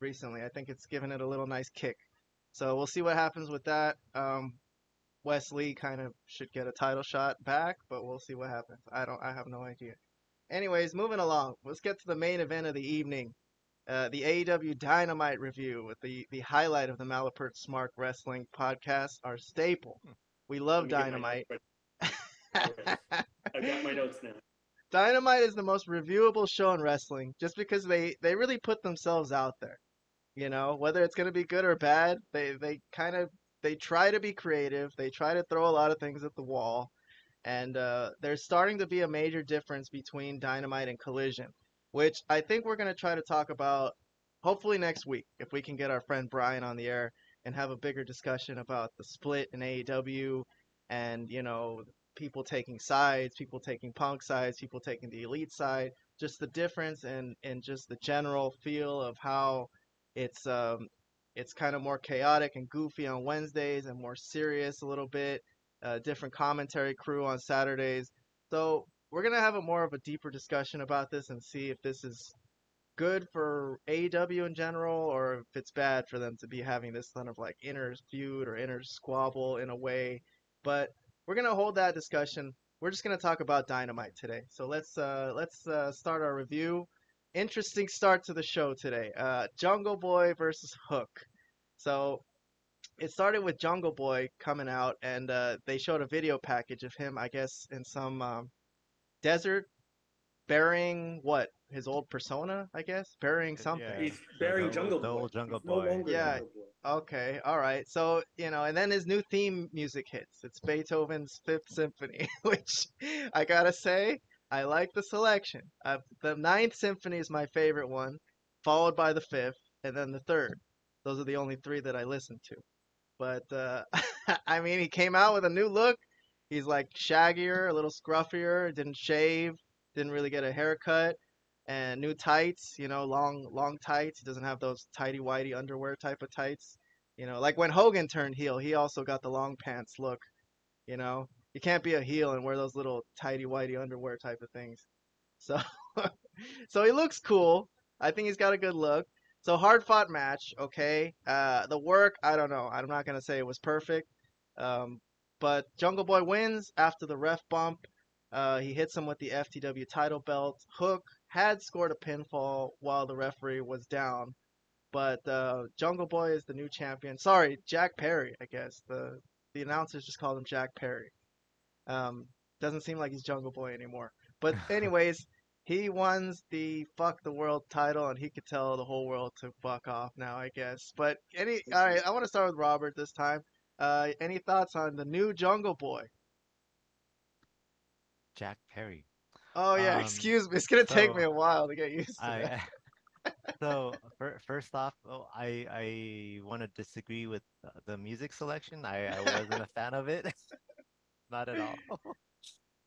recently. I think it's given it a little nice kick. So we'll see what happens with that. Wesley kind of should get a title shot back, but we'll see what happens. I have no idea. Anyways, moving along. Let's get to the main event of the evening. The AEW Dynamite review with the highlight of the Malapert Smart Wrestling podcast, our staple. We Let love me get my notes Dynamite. ready. All right. I've got my notes now. Dynamite is the most reviewable show in wrestling just because they really put themselves out there. You know, whether it's going to be good or bad, they kind of they try to be creative. They try to throw a lot of things at the wall, and there's starting to be a major difference between Dynamite and Collision, which I think we're going to try to talk about hopefully next week if we can get our friend Brian on the air and have a bigger discussion about the split in AEW and people taking sides, people taking Punk sides, people taking the Elite side, just the difference and just the general feel of how it's um it's kind of more chaotic and goofy on Wednesdays and more serious a little bit, different commentary crew on Saturdays. So we're gonna have a more of a deeper discussion about this and see if this is good for AEW in general or if it's bad for them to be having this kind of like inner feud or inner squabble in a way. But we're gonna hold that discussion. We're just gonna talk about Dynamite today. So let's start our review. Interesting start to the show today. Jungle Boy versus Hook. So it started with Jungle Boy coming out, and they showed a video package of him, I guess, in some desert, burying what his old persona, I guess, burying something. Yeah, He's the burying Jungle the Boy. old Jungle He's no Boy. longer Yeah. Yeah. Jungle Boy. Okay. All right. So and then his new theme music hits. It's Beethoven's Fifth Symphony, which I gotta say, I like the selection. The Ninth Symphony is my favorite one, followed by the Fifth, and then the Third. Those are the only three that I listen to. But I mean, he came out with a new look. He's like shaggier, a little scruffier, didn't shave, didn't really get a haircut, and new tights, long tights. He doesn't have those tighty whitey underwear type of tights. Like when Hogan turned heel, he also got the long pants look. You can't be a heel and wear those little tighty whitey underwear type of things. So so he looks cool. I think he's got a good look. So hard fought match, okay. The work, I don't know. I'm not gonna say it was perfect. Um, but Jungle Boy wins after the ref bump. He hits him with the FTW title belt. Hook had scored a pinfall while the referee was down, but Jungle Boy is the new champion. Sorry, Jack Perry, I guess. The announcers just called him Jack Perry. Um, doesn't seem like he's Jungle Boy anymore. But anyways, he won the fuck the world title, and he could tell the whole world to fuck off now, I guess. But all right, I want to start with Robert this time. Any thoughts on the new Jungle Boy? Jack Perry. Oh yeah, Um, excuse me. It's gonna take me so a while to get used to that. I first off, I want to disagree with the music selection. I wasn't a fan of it, not at all.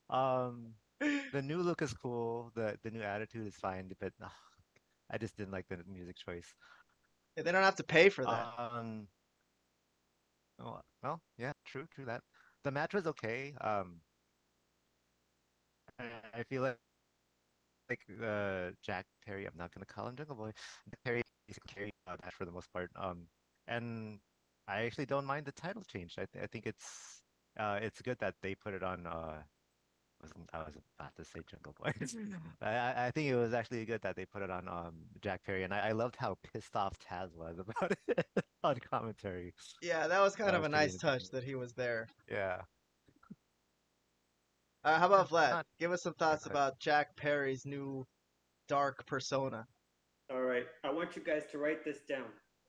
Um, the new look is cool. The new attitude is fine, but I just didn't like the music choice. They don't have to pay for that. Um, well, yeah, true that. The match was okay. I feel like Jack Perry. I'm not gonna call him Jungle Boy. Jack Perry is carrying match for the most part. And I actually don't mind the title change. I think it's good that they put it on. I was about to say Jungle Boy. I think it was actually good that they put it on Jack Perry, and I loved how pissed off Taz was about it on commentary. Yeah, that was kind That of was a pretty nice touch entertaining. that he was there. Yeah. How about Vlad? Not Give us some yeah, thoughts go ahead. about Jack Perry's new dark persona. All right. I want you guys to write this down.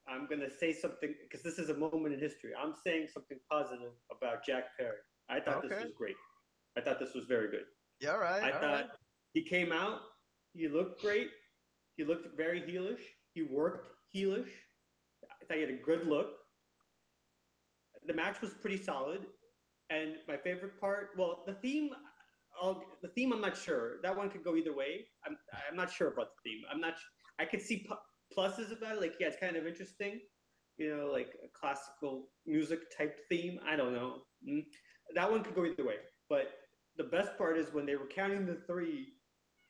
I'm going to say something because this is a moment in history. I'm saying something positive about Jack Perry. I thought this Okay. was great. I thought this was very good. Yeah, all right, I all right. thought he came out, he looked great. He looked very heelish. He worked heelish. I thought he had a good look. The match was pretty solid. And my favorite part, well, the theme, I'm not sure. That one could go either way. I'm not sure about the theme. I'm not. I could see pluses about it. Like, yeah, it's kind of interesting. Like a classical music type theme. I don't know. That one could go either way. But the best part is when they were counting the three.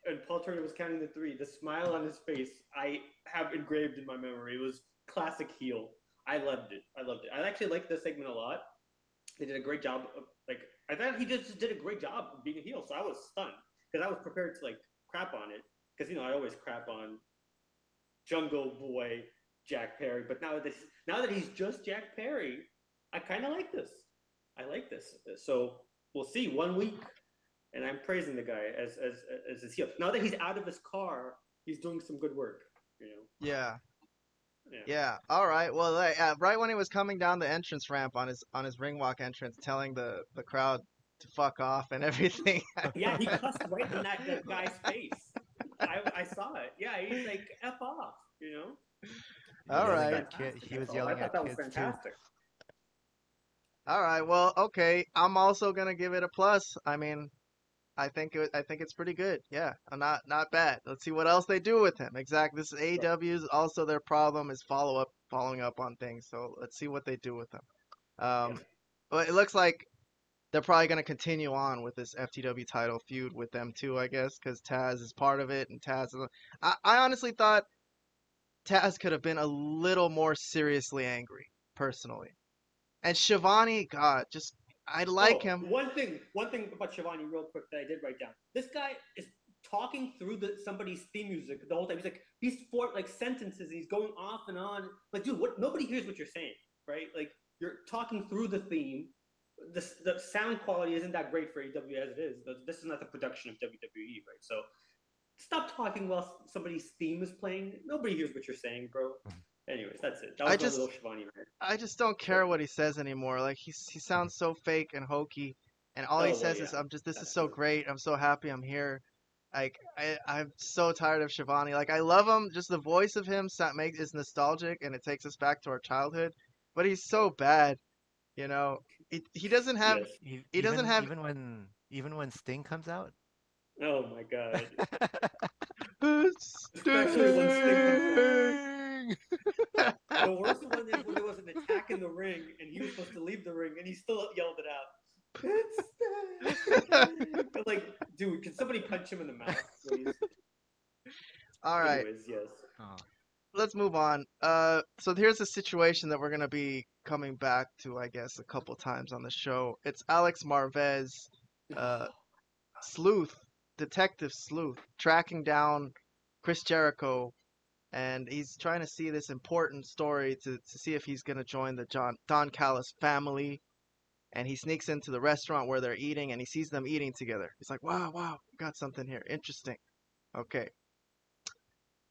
and Paul Turner was counting the three, the smile on his face, I have engraved in my memory. It was classic heel. I loved it. I loved it. I actually liked this segment a lot. They did a great job of, like, I thought he just did a great job of being a heel. So I was stunned because I was prepared to like crap on it because I always crap on Jungle Boy Jack Perry, but now that he's just Jack Perry, I kind of like this. I like this. So we'll see. 1 week, and I'm praising the guy as his heel. Now that he's out of his car, he's doing some good work. Yeah. Yeah. Yeah. All right. Well, right when he was coming down the entrance ramp on his ring walk entrance, telling the crowd to fuck off and everything. Yeah, he cussed right in that guy's face. I saw it. Yeah, he's like F off. All Yelling right. at kid, he was I yelling thought at that was kids too. fantastic. All right. Well, okay. I'm also gonna give it a plus. I mean, I think it's pretty good. Yeah, not bad. Let's see what else they do with him. Exactly. This is AEW's also their problem is following up on things. So let's see what they do with him. Yeah. But it looks like they're probably gonna continue on with this FTW title feud with them too, I guess, because Taz is part of it, and Taz is. I honestly thought Taz could have been a little more seriously angry, personally. And Shivani, God, just I like Oh, him. one thing about Shivani, real quick, that I did write down. This guy is talking through somebody's theme music the whole time. He's for like sentences. And he's going off and on. Like, dude, what? Nobody hears what you're saying, right? Like, you're talking through the theme. The sound quality isn't that great for AEW as it is. This is not the production of WWE, right? So stop talking while somebody's theme is playing. Nobody hears what you're saying, bro. Anyways, that's it. That I was my just little Shivani rant. I just don't care what he says anymore. Like he sounds so fake and hokey, and all he Oh well, says is yeah, I'm just this is that's so true. great. I'm so happy I'm here. Like I'm so tired of Shivani. Like I love him. Just the voice of him makes is nostalgic and it takes us back to our childhood. But he's so bad, you know. He doesn't have Yes. he doesn't have Even when Sting comes out. Oh my god. Especially when Sting comes out. Sting! The worst one is when there was an attack in the ring and he was supposed to leave the ring and he still yelled it out. It's Sting! Like, dude, can somebody punch him in the mouth, please? All right. Anyways, yes. Oh. Let's move on. So here's a situation that we're gonna be coming back to, I guess, a couple times on the show. It's Alex Marvez, uh, Sleuth, Detective Sleuth, tracking down Chris Jericho, and he's trying to see this important story to see if he's gonna join the Don Callis family. And he sneaks into the restaurant where they're eating, and he sees them eating together. He's like, "Wow, got something here, interesting." Okay.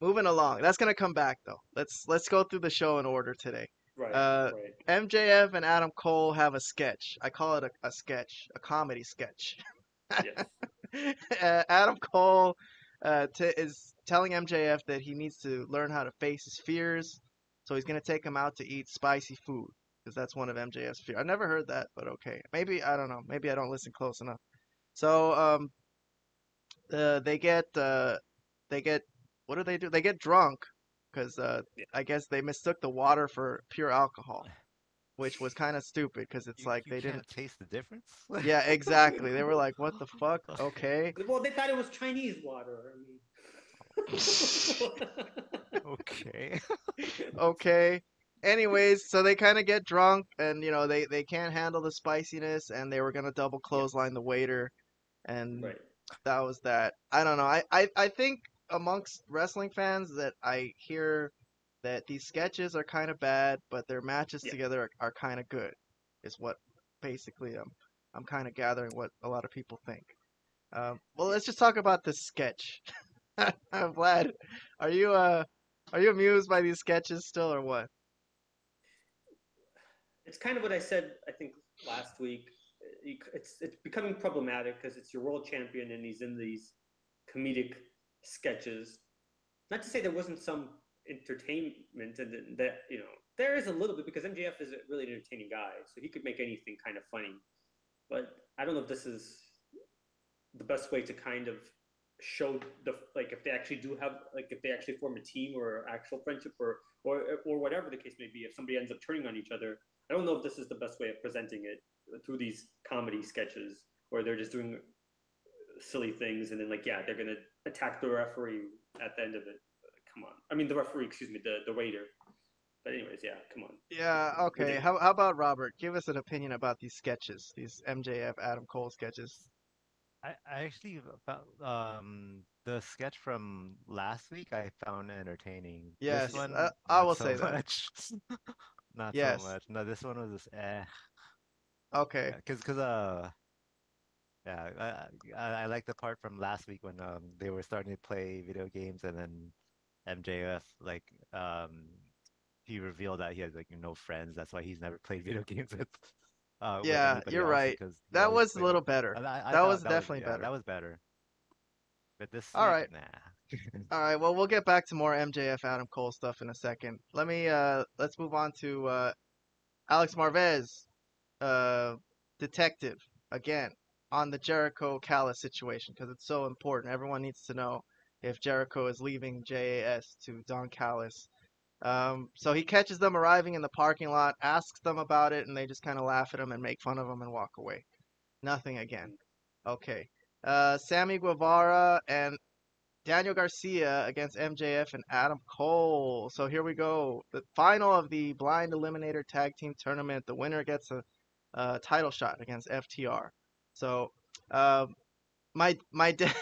Moving along. That's gonna come back though. Let's go through the show in order today. Right, Uh, right. MJF and Adam Cole have a sketch. I call it a sketch, a comedy sketch. Yes. Adam Cole is telling MJF that he needs to learn how to face his fears, so he's gonna take him out to eat spicy food because that's one of MJF's fears. I've never heard that, but okay. Maybe I don't know. Maybe I don't listen close enough. So they get what do? They get drunk because Yeah. I guess they mistook the water for pure alcohol, which was kind of stupid because it's like You they didn't. can't taste the difference? Yeah, exactly. They were like, "What the fuck?" Okay. Well, they thought it was Chinese water. Okay. Okay. Anyways, so they kind of get drunk and they can't handle the spiciness and they were gonna double Yeah. clothesline the waiter and Right. that was that. I don't know. I think amongst wrestling fans that I hear that these sketches are kind of bad, but their matches Yeah. together are kind of good. Is what basically I'm kind of gathering what a lot of people think. Well, Yeah. let's just talk about this sketch. Vlad, are you uh are you amused by these sketches still or what? It's kind of what I said, I think, last week. It's becoming problematic because it's your world champion and he's in these comedic sketches. Not to say there wasn't some entertainment and that there is a little bit because MJF is a really entertaining guy, so he could make anything kind of funny. But I don't know if this is the best way to kind of show the like if they actually do have like if they actually form a team or actual friendship or whatever the case may be. If somebody ends up turning on each other, I don't know if this is the best way of presenting it through these comedy sketches where they're just doing silly things and then like yeah they're gonna attack the referee at the end of it. Come on. I mean, the referee, excuse me, the waiter. But anyways, yeah, come on. Yeah, okay. Ridiculous. How about Robert? Give us an opinion about these sketches, these MJF Adam Cole sketches. I actually found the sketch from last week I found entertaining. This Yes, one, I not will so say that. much. Not so Yes. much. No, this one was just Okay. yeah, yeah, I like the part from last week when they were starting to play video games and then MJF like he revealed that he had like no friends. That's why he's never played video games with Yeah, anybody you're else right. because he That always was a played with. little better. I That was thought that was definitely yeah better. that was better. But this All week, right. nah. All right. Well, we'll get back to more MJF Adam Cole stuff in a second. Let's move on to Alex Marvez, uh detective again on the Jericho Callis situation because it's so important. Everyone needs to know if Jericho is leaving JAS to Don Callis. So he catches them arriving in the parking lot, asks them about it, and they just kind of laugh at him and make fun of him and walk away. Nothing again. Okay. Sammy Guevara and Daniel Garcia against MJF and Adam Cole. So here we go. The final of the Blind Eliminator Tag Team Tournament. The winner gets a title shot against FTR. So um, my dad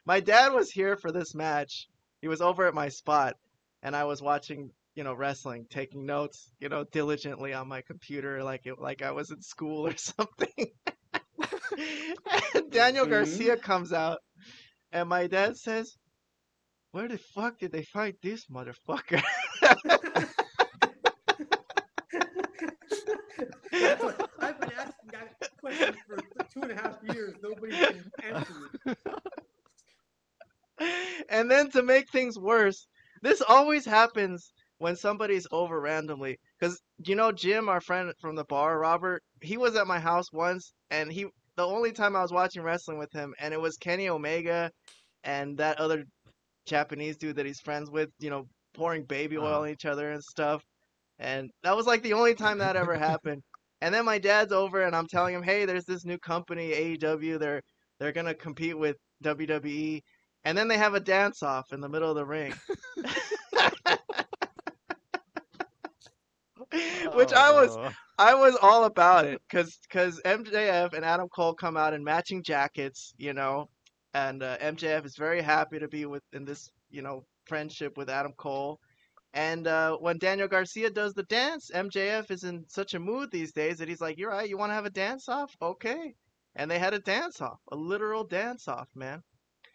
my dad was here for this match. He was over at my spot, and I was watching wrestling, taking notes diligently on my computer like I was in school or something. And Daniel Mhm. Garcia comes out, and my dad says, "Where the fuck did they find this motherfucker?" That's what I've been asking that question for 2.5 years. Nobody can answer me. And then to make things worse, this always happens when somebody's over randomly. Because Jim, our friend from the bar, Robert, he was at my house once, and the only time I was watching wrestling with him, and it was Kenny Omega and that other Japanese dude that he's friends with, pouring baby oil Uh-huh. on each other and stuff. And that was like the only time that ever happened. And then my dad's over, and I'm telling him, "Hey, there's this new company, AEW. They're gonna compete with WWE." And then they have a dance off in the middle of the ring, which Oh I no. was all about it, cause MJF and Adam Cole come out in matching jackets, and MJF is very happy to be in this friendship with Adam Cole. And when Daniel Garcia does the dance, MJF is in such a mood these days that he's like, "You're right. You want to have a dance off? Okay." And they had a dance off, a literal dance off, man.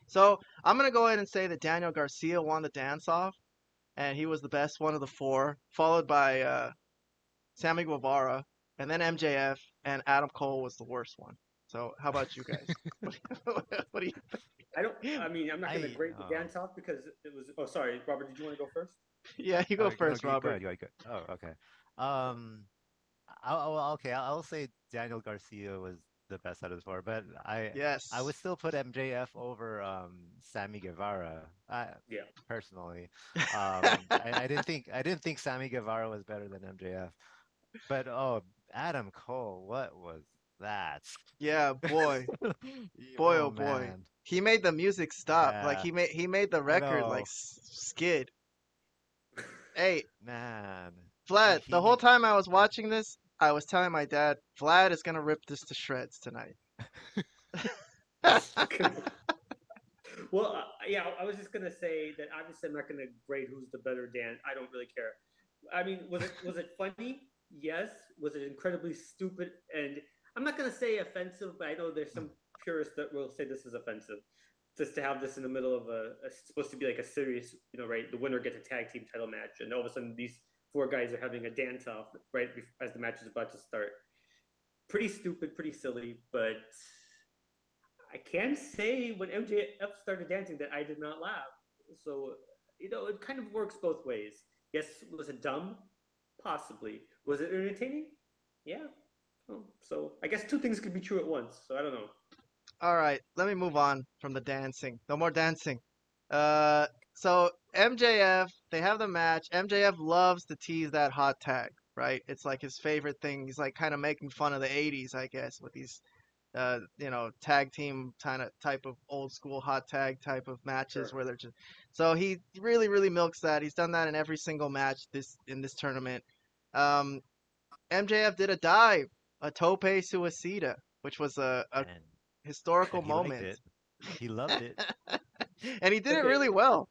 So I'm gonna go ahead and say that Daniel Garcia won the dance off, and he was the best one of the four, followed by Sammy Guevara, and then MJF, and Adam Cole was the worst one. So how about you guys? What do you I don't. think? I mean, I'm not going to I grade the dance off because it was. Oh, sorry, Robert. Did you want to go first? Yeah, you go no, first, go Robert. ahead, go ahead, go ahead. Oh, okay. Okay, I'll say Daniel Garcia was the best out of the four, but I would Yes. still put MJF over Sammy Guevara. Yeah. Personally, I didn't think Sammy Guevara was better than MJF. But oh, Adam Cole, what was that? Yeah, boy. Boy, Oh oh boy. man, He made the music stop. Like yeah, he made the I record like know, skid. Hey, man. Vlad, the whole He time I was watching this, I was telling my dad, Vlad is gonna rip this to shreds tonight. Well, yeah, I was just gonna say that obviously I'm not gonna grade who's the better Dan. I don't really care. I mean, was it funny? Yes. Was it incredibly stupid? And I'm not gonna say offensive, but I know there's some purists that will say this is offensive. Just to have this in the middle of supposed to be like a serious, right? The winner gets a tag team title match, and all of a sudden these four guys are having a dance off right as the match is about to start. Pretty stupid, pretty silly, but I can say when MJF started dancing that I did not laugh. So, it kind of works both ways. Yes, was it dumb? Possibly. Was it entertaining? Yeah. Oh, so I guess two things could be true at once. So I don't know. All right, let me move on from the dancing. No more dancing. Uh, so MJF, they have the match. MJF loves to tease that hot tag, right? It's like his favorite thing. He's like kind of making fun of the '80s, I guess, with these tag team kind of type of old school hot tag type of matches Sure. where they're just. So he really, really milks that. He's done that in every single match in this tournament. Um, MJF did a dive, a tope suicida, which was a And historical he liked moment, it. He loved it. and he did it Okay, really well.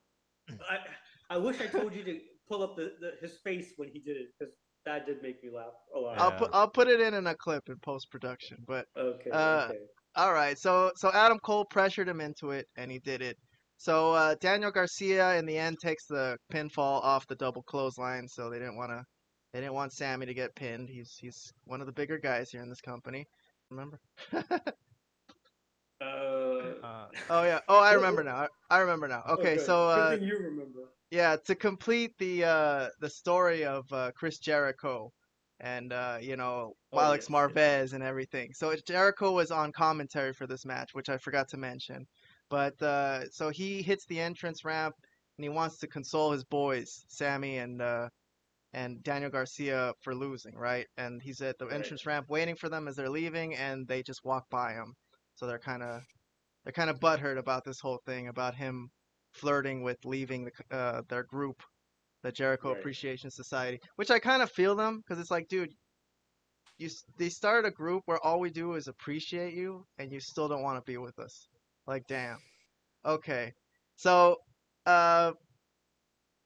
I wish I told you to pull up his face when he did it because that did make me laugh a lot. Yeah. I'll put it in a clip in post production. But Okay, uh, okay. all right. So Adam Cole pressured him into it, and he did it. So Daniel Garcia in the end takes the pinfall off the double clothesline. So they didn't want Sammy to get pinned. He's one of the bigger guys here in this company. Remember? Uh, Uh, Oh yeah. Oh, I what, remember now. I remember now. oh, Okay. good. So Good thing you remember. yeah, to complete the story of Chris Jericho and Oh, Alex yes, yes. Marvez and everything. So Jericho was on commentary for this match, which I forgot to mention. But so he hits the entrance ramp and he wants to console his boys, Sammy and Daniel Garcia for losing, right? And he's at the Right. entrance ramp waiting for them as they're leaving, and they just walk by him. So they're kind of butthurt about this whole thing, about him flirting with leaving their group, the Jericho Right. Appreciation Society, which I kind of feel them because it's like, dude, they started a group where all we do is appreciate you, and you still don't want to be with us. Like, damn. Okay, so uh,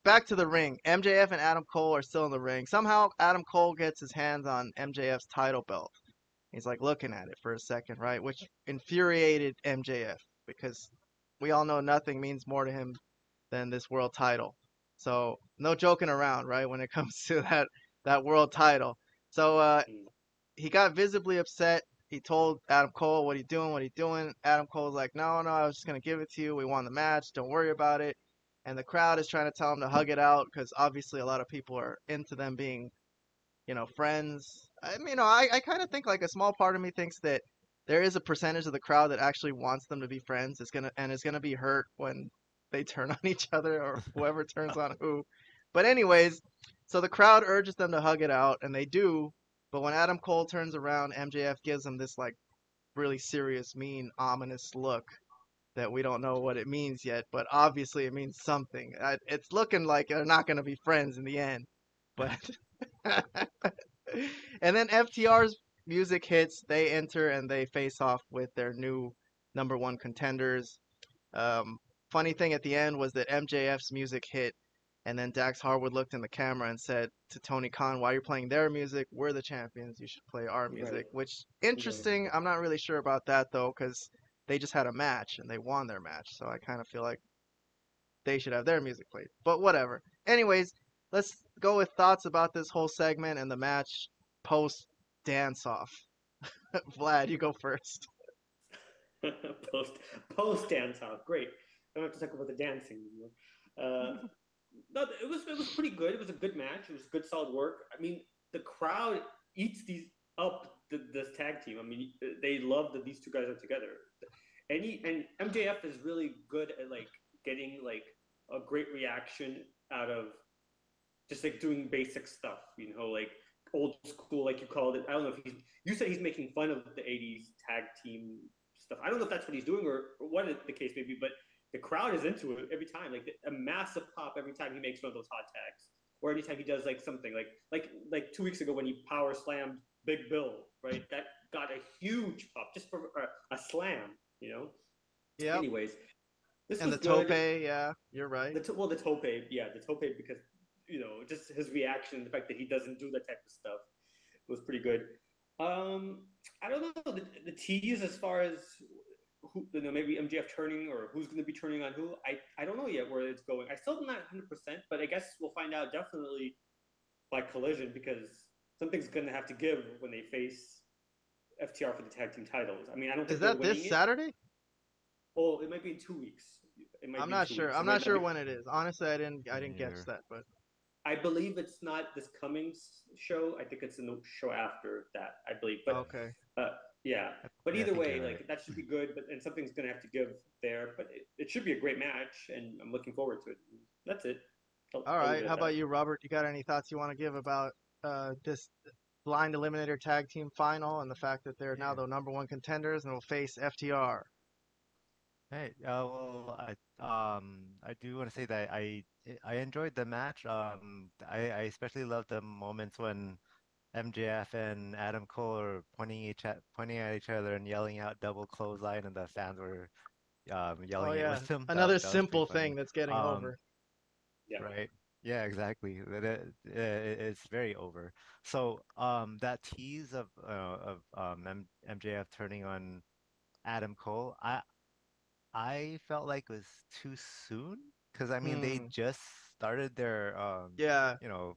back to the ring. MJF and Adam Cole are still in the ring. Somehow Adam Cole gets his hands on MJF's title belt. He's like looking at it for a second, right? Which infuriated MJF because we all know nothing means more to him than this world title. So no joking around, right? When it comes to that world title. So Mm. he got visibly upset. He told Adam Cole, "What are you doing? What are you doing?" Adam Cole's like, "No, no, I was just gonna give it to you. We won the match. Don't worry about it." And the crowd is trying to tell him to hug it out because obviously a lot of people are into them being friends. I mean, I kind of think like a small part of me thinks that there is a percentage of the crowd that actually wants them to be friends. It's gonna be hurt when they turn on each other or whoever turns on who. But anyways, so the crowd urges them to hug it out, and they do. But when Adam Cole turns around, MJF gives him this like really serious, mean, ominous look that we don't know what it means yet, but obviously it means something. It's looking like they're not gonna be friends in the end, but. And then FTR's music hits, they enter and they face off with their new number one contenders. Um, Funny thing at the end was that MJF's music hit, and then Dax Harwood looked in the camera and said to Tony Khan, "Why are you playing their music? We're the champions. You should play our Right. music." Which Right. interesting. I'm not really sure about that though, because they just had a match and they won their match. So I kind of feel like they should have their music played. But whatever. Anyways, let's go with thoughts about this whole segment and the match post dance off. Vlad, you go first. post post dance off. Great. I don't have to talk about the dancing anymore. No, it was pretty good. It was a good match. It was good, solid work. I mean, the crowd eats these up. This tag team. I mean, they love that these two guys are together. And MJF is really good at like getting like a great reaction out of just like doing basic stuff. Like old school, like you called it. I don't know if you said he's making fun of the '80s tag team stuff. I don't know if that's what he's doing or what the case may be, but the crowd is into it every time. Like a massive pop every time he makes one of those hot tags, or anytime he does like something like 2 weeks ago when he power slammed Big Bill, right? That got a huge pop just for a slam, you know. Yep. Anyways, this And was the tope, good. yeah, you're right. The tope, yeah, the tope because just his reaction, the fact that he doesn't do that type of stuff was pretty good. I don't know the tease as far as who maybe MJF turning or who's going to be turning on who. I don't know yet where it's going. I still not 100%, but I guess we'll find out definitely by Collision because something's going to have to give when they face FTR for the tag team titles. I mean, I don't Is think they're that this winning it. Saturday? Oh, it might be in 2 weeks. It might I'm be in not two sure. weeks. I'm It not might not sure be. when it is. Honestly, I Me didn't catch neither. that, but I believe it's not this coming show. I think it's in the show after that. I believe, but okay. uh, yeah. But Yeah, I either think way, you're right. like that should be good. But and something's gonna have to give there. But it should be a great match, and I'm looking forward to it. That's it. All I'll leave right. it How at that. about you, Robert? You got any thoughts you want to give about this blind eliminator tag team final and the fact that they're now Yeah. the number one contenders and will face FTR. Hey, well, I do want to say that I enjoyed the match. I especially loved the moments when MJF and Adam Cole are pointing at each other and yelling out double clothesline, and the fans were Oh yelling it yeah, with them. another That was pretty simple thing funny. that's getting Um, over. Yeah. right? Yeah, exactly. It's very over. So that tease of MJF turning on Adam Cole, I felt like it was too soon because I mean they Hmm. just started their Yeah, you know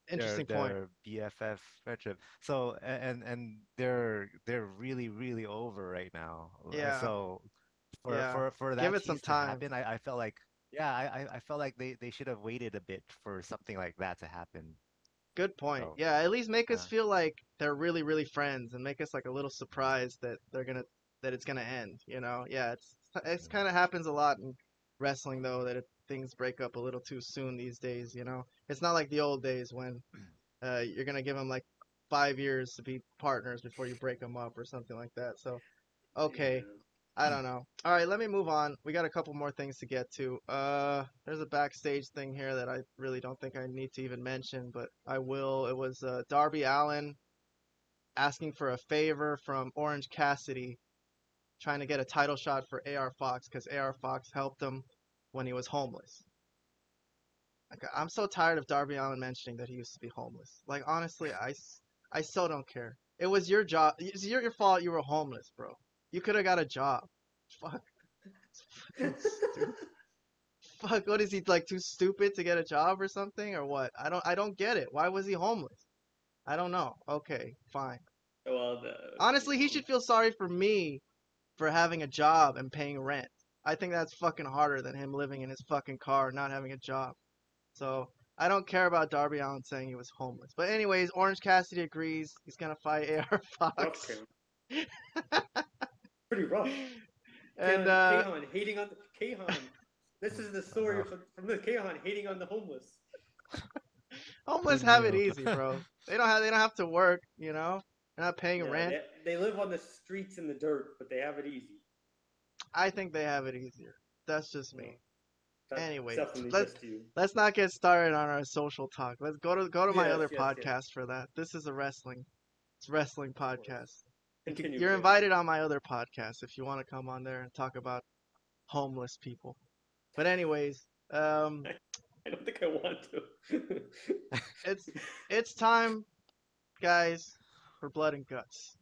interesting point. their BFF friendship. So and they're really over right now. Yeah, So yeah. for Give that it some tease to time. happen, I felt like yeah, I felt like they should have waited a bit for something like that to happen. Good point. So Yeah, at least make us uh, feel like they're really friends and make us like a little surprised that that it's gonna end. You know? Yeah, it's mm, kind of happens a lot in wrestling though that things break up a little too soon these days. You know? It's not like the old days when you're gonna give them like 5 years to be partners before you break them up or something like that. So okay, Yeah. I don't know. All right, let me move on. We got a couple more things to get to. There's a backstage thing here that I really don't think I need to even mention, but I will. It was Darby Allin asking for a favor from Orange Cassidy, trying to get a title shot for AR Fox because AR Fox helped him when he was homeless. Like, I'm so tired of Darby Allin mentioning that he used to be homeless. Like, honestly, I so don't care. It was your job. It's your fault you were homeless, bro. You could have got a job. Fuck. It's fucking stupid. Fuck, what is he like too stupid to get a job or something or what? I don't get it. Why was he homeless? I don't know. Okay, fine. Well, Honestly, he should feel sorry for me for having a job and paying rent. I think that's fucking harder than him living in his fucking car and not having a job. So I don't care about Darby Allin saying he was homeless. But anyways, Orange Cassidy agrees. He's gonna fight AR rough Fox. Karen. Pretty rough. And Kahan hating on Kahan. This is the oh story no, from the Kahan hating on the homeless. who homeless have it knew? easy, bro. They don't have to work, you know? They're not paying Yeah, rent. they live on the streets in the dirt, but they have it easy. I think they have it easier. That's just Well, me. that's Anyways, definitely let's just you. let's not get started on our social talk. Let's go to my Yes, other yes, yes. podcast for that. This is it's wrestling Of course. podcast. Continue, You're Karen. invited on my other podcast if you want to come on there and talk about homeless people. But anyways, I don't think I want to. it's it's time, guys, for blood and guts.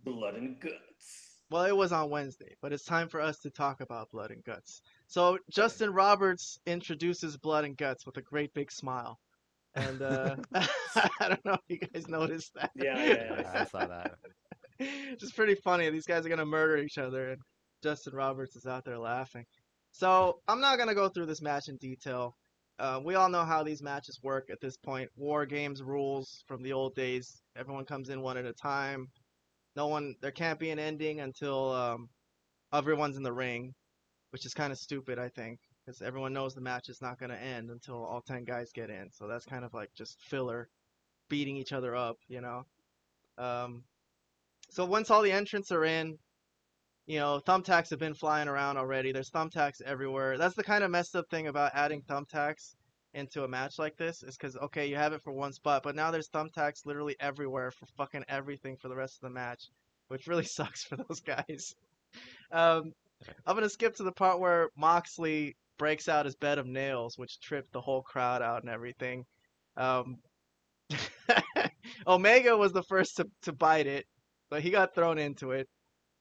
Blood and guts. Well, it was on Wednesday, but it's time for us to talk about blood and guts. So Okay. Justin Roberts introduces blood and guts with a great big smile. And I don't know if you guys noticed that. Yeah, I I saw. saw that. Just pretty funny. These guys are gonna murder each other, and Justin Roberts is out there laughing. So I'm not gonna go through this match in detail. We all know how these matches work at this point. War games rules from the old days. Everyone comes in one at a time. No one, there can't be an ending until everyone's in the ring, which is kind of stupid, I think, because everyone knows the match is not gonna end until all 10 guys get in. So that's kind of like just filler, beating each other up, you know. Um, so once all the entrants are in, thumbtacks have been flying around already. There's thumbtacks everywhere. That's the kind of messed up thing about adding thumbtacks into a match like this is because, okay, you have it for one spot, but now there's thumbtacks literally everywhere for fucking everything for the rest of the match, which really sucks for those guys. Um, I'm going to skip to the part where Moxley breaks out his bed of nails, which tripped the whole crowd out and everything. Um, Omega was the first to bite it, but he got thrown into it.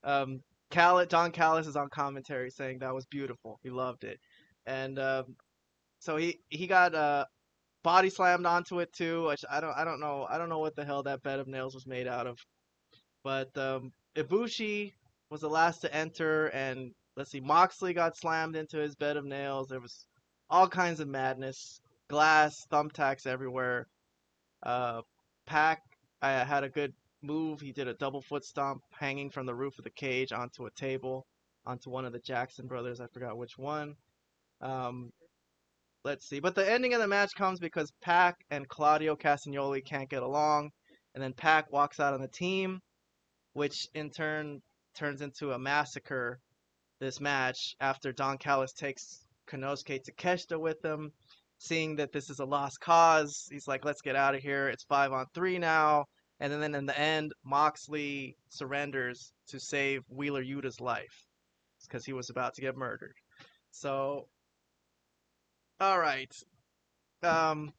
Um, Don Callis is on commentary saying that was beautiful. He loved it, and so he got body slammed onto it too. Which I don't know what the hell that bed of nails was made out of. But Ibushi was the last to enter, and let's see, Moxley got slammed into his bed of nails. There was all kinds of madness, glass, thumbtacks everywhere. Uh, Pac had a good move. He did a double foot stomp hanging from the roof of the cage onto a table, onto one of the Jackson brothers. I forgot which one. Um, let's see. But the ending of the match comes because Pac and Claudio Castagnoli can't get along. and then Pac walks out on the team, which in turn turns into a massacre this match after Don Callis takes Konosuke Takeshita with him. Seeing that this is a lost cause, he's like, let's get out of here. It's 5-on-3 now. And then in the end, Moxley surrenders to save Wheeler Yuta's life because he was about to get murdered. So, all right. Um,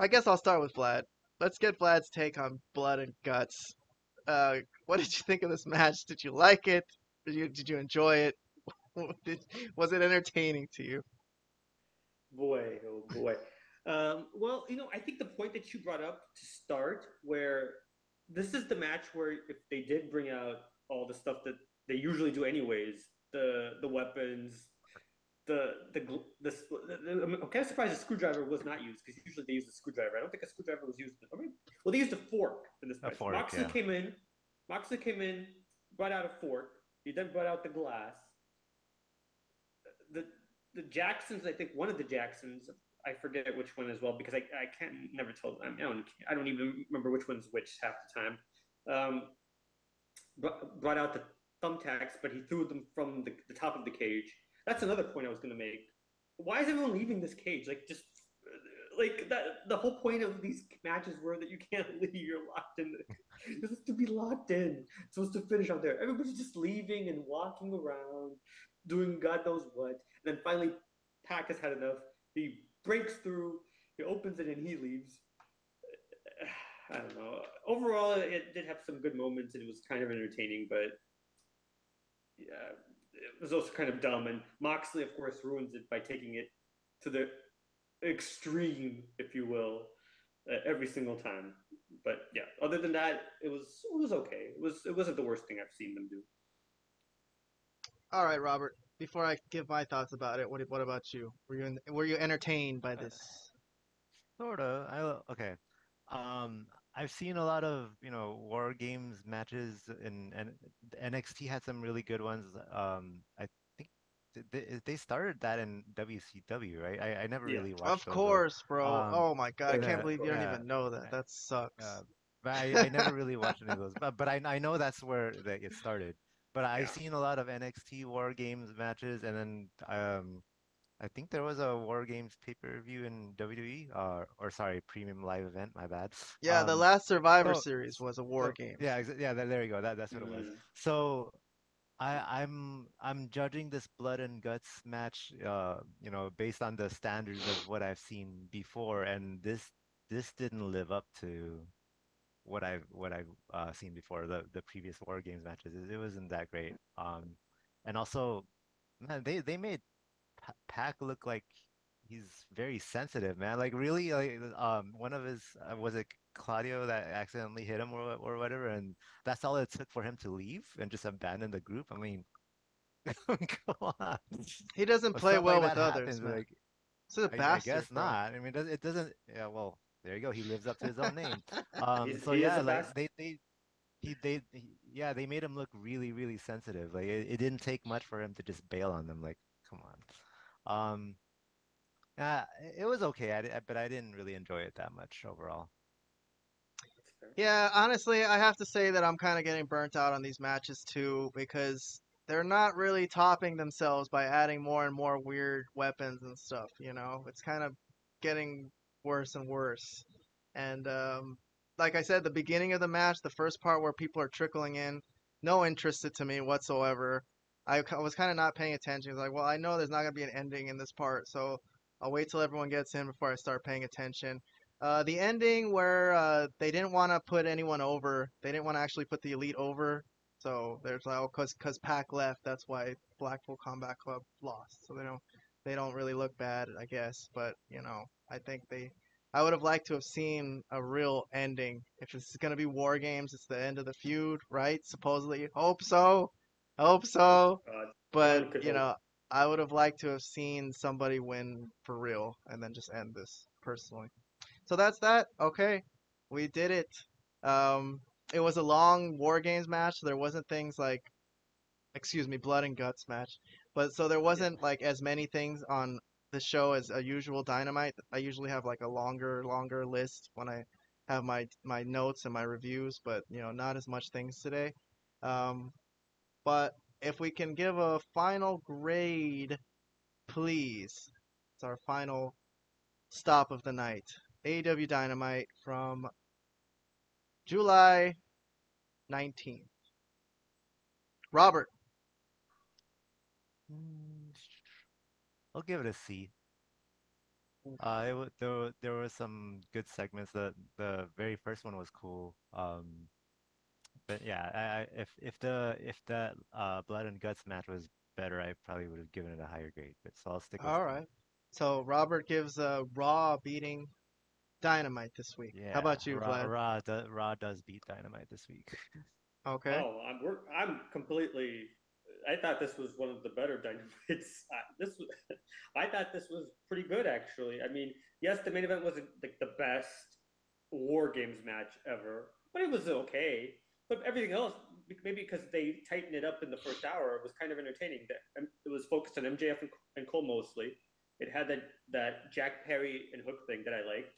I guess I'll start with Vlad. Let's get Vlad's take on Blood and Guts. What did you think of this match? Did you like it? Did you enjoy it? Did, was it entertaining to you? Boy, oh boy. Well, I think the point that you brought up to start, where this is the match where if they did bring out all the stuff that they usually do anyways, the weapons, I'm kind of surprised the screwdriver was not used because usually they use the screwdriver. I don't think a screwdriver was used. Well, they used a fork for this A match. fork, Moxley yeah. came in, brought out a fork. He then brought out the glass. The Jacksons, I think one of the Jacksons, I forget which one as well because I can't never tell. I don't even remember which one's which half the time. Um, brought out the thumbtacks, but he threw them from the top of the cage. That's another point I was going to make. Why is everyone leaving this cage? Like, just like that. The whole point of these matches were that you can't leave. You're locked in. You're supposed to be locked in. It's supposed to finish out there. Everybody's just leaving and walking around, doing God knows what. And then finally, Pac has had enough. He breaks through. He opens it and he leaves. I don't know. Overall, it did have some good moments and it was kind of entertaining, but yeah, it was also kind of dumb. And Moxley, of course, ruins it by taking it to the extreme, if you will, every single time. But yeah, other than that, it was okay. It wasn't the worst thing I've seen them do. All right, Robert. Before I give my thoughts about it, what about you? Were you entertained by this? Sorta. Okay. Um, I've seen a lot of, War Games matches and NXT had some really good ones. I think they started that in WCW, right? I never Yeah. really watched Of those though. course, bro. Um, Oh my God, I Oh can't yeah, of believe you course. don't yeah, even know that. I, That uh, sucks. but I never really watched any of those. But I know that's where it started. But I've Yeah. seen a lot of NXT War Games matches, and then I think there was a War Games pay-per-view in WWE, or sorry, Premium Live Event. My bad. Yeah, the Um, last Survivor so Series was a War so Games. yeah, yeah. There you go. That's what it was. Mm. So I'm judging this Blood and Guts match, based on the standards of what I've seen before, and this didn't live up to what I've seen before the previous War Games matches. It wasn't that great. And also, man, they made Pac look like he's very sensitive, man. Like really, like one of his was it Claudio that accidentally hit him or whatever, and that's all it took for him to leave and just abandon the group. I mean, come on, He doesn't when play stuff like well that with others, happens, man. like He's a I bastard, guess bro. not. I mean, it doesn't. Yeah, well, there you go. He lives up to his own name. So He is yeah, a like bastard. yeah, they made him look really, really sensitive. Like it didn't take much for him to just bail on them. Like, come on. Uh, it was okay, but I didn't really enjoy it that much overall. That's fair. Yeah, honestly, I have to say that I'm kind of getting burnt out on these matches too because they're not really topping themselves by adding more and more weird weapons and stuff, you know? It's kind of getting worse and worse. And like I said, the beginning of the match, the first part where people are trickling in, no interest to me whatsoever. Was kind of not paying attention. Like, well, I know there's not going to be an ending in this part, so I'll wait till everyone gets in before I start paying attention. The ending where they didn't want to put anyone over, they didn't want to actually put the elite over. So there's like, oh, cause Pac left, that's why Blackpool Combat Club lost. So they don't really look bad, I guess. But I think I would have liked to have seen a real ending. If it's gonna be War Games, it's the end of the feud, right? Supposedly, hope so, hope so. But One could hope. I would have liked to have seen somebody win for real and then just end this personally. So that's that. Okay, we did it. Um, it was a long War Games match. So there wasn't things like, excuse me, blood and guts match. But so there Yeah. wasn't like as many things on the show as a usual Dynamite. I usually have like a longer list when I have my notes and my reviews, but not as much things today. Um, but if we can give a final grade, please. It's our final stop of the night. AEW Dynamite from July 19th. Robert. Mm, I'll give it a C. There were some good segments. The very first one was cool. But yeah, if that Blood and Guts match was better, I probably would have given it a higher grade. But so I'll stick with All C. right. So Robert gives Raw beating Dynamite this week. How Yeah, about you, Vlad? Raw does beat Dynamite this week. Okay. Oh, I'm completely. I thought this was one of the better dynamites. I thought this was pretty good actually. I mean, yes, the main event wasn't like the best War Games match ever, but it was okay. But everything else, maybe because they tightened it up in the first hour, it was kind of entertaining. It was focused on MJF and Cole mostly. It had that Jack Perry and Hook thing that I liked,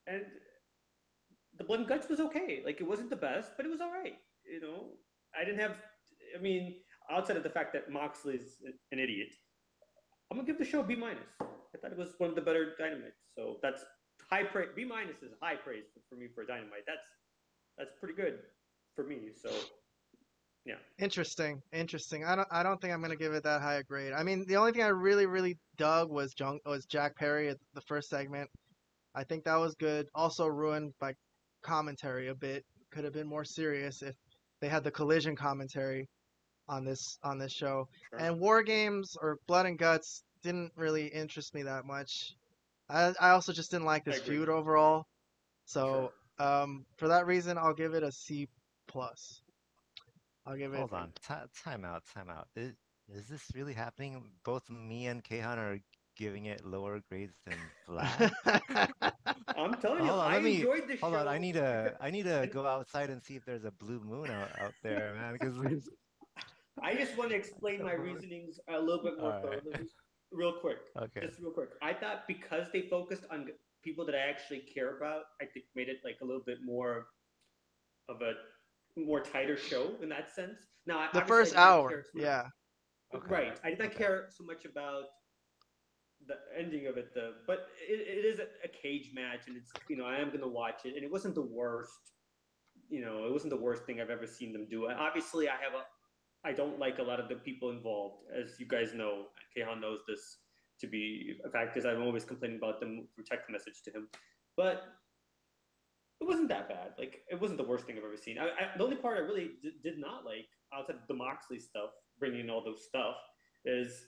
and the Blood and Guts was okay. Like it wasn't the best, but it was all right. I didn't have. I mean, outside of the fact that Moxley's an idiot, I'm gonna give the show B minus. I thought it was one of the better Dynamites. So that's high praise. B minus is high praise for me for Dynamite. That's pretty good for me. So yeah. Interesting. Interesting. I don't think I'm gonna give it that high a grade. I mean, the only thing I really dug was Jack Perry at the first segment. I think that was good. Also ruined by commentary a bit. Could have been more serious if they had the collision commentary on this show. Sure. And War Games or Blood and Guts didn't really interest me that much. I also just didn't like I this agree. feud overall. Sure. So for that reason, I'll give it a C plus. I'll give it. Hold on, time out, time out. Is this really happening? Both me and Kehan are giving it lower grades than Vlad. I'm telling you, Hold on, I enjoyed the hold on. show. I need to And go outside and see if there's a blue moon out there, man. Because I just want to explain my reasonings a little bit all more right, thoroughly, real quick. okay. Just real quick. I thought because they focused on people that I actually care about, I think made it like a little bit more of a more tighter show in that sense. Now, The obviously, I first did not care hour, so much. yeah. Okay. Right, I did not Okay. care so much about the ending of it, though. But it is a cage match, and it's I am gonna watch it, and it wasn't the worst. It wasn't the worst thing I've ever seen them do. And obviously, I don't like a lot of the people involved, as you guys know. Kehan knows this to be a fact, because I'm always complaining about them through text message to him. But it wasn't that bad. Like it wasn't the worst thing I've ever seen. The only part I really did not like, outside of the Moxley stuff, bringing in all those stuff, is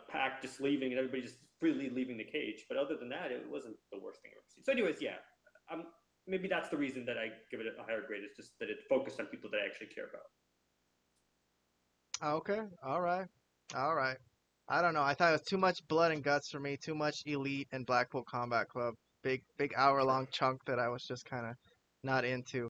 Pac just leaving and everybody just freely leaving the cage. But other than that, it wasn't the worst thing I've ever seen. So, anyways, yeah, maybe that's the reason that I give it a higher grade. Is just that it focused on people that I actually care about. Okay. All right. All right. I don't know. I thought it was too much blood and guts for me. Too much Elite and Blackpool Combat Club. Big hour Sure. long chunk that I was just kind of not into.